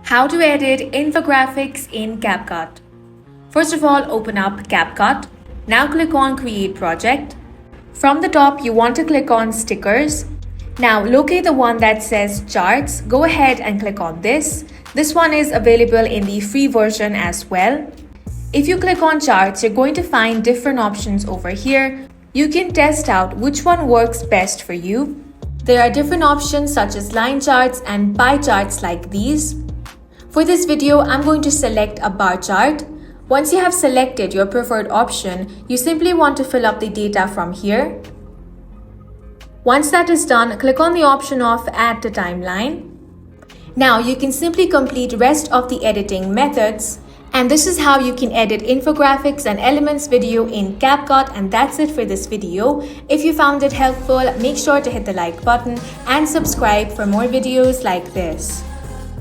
How to edit infographics in CapCut. First of all, open up CapCut. Now click on Create Project. From the top, you want to click on Stickers. Now locate the one that says Charts. Go ahead and click on this. This one is available in the free version as well. If you click on Charts, you're going to find different options over here. You can test out which one works best for you. There are different options such as line charts and pie charts like these. For this video, I'm going to select a bar chart. Once you have selected your preferred option, you simply want to fill up the data from here. Once that is done, click on the option of Add to Timeline. Now you can simply complete rest of the editing methods. And this is how you can edit infographics and elements video in CapCut, and that's it for this video. If you found it helpful, make sure to hit the like button and subscribe for more videos like this.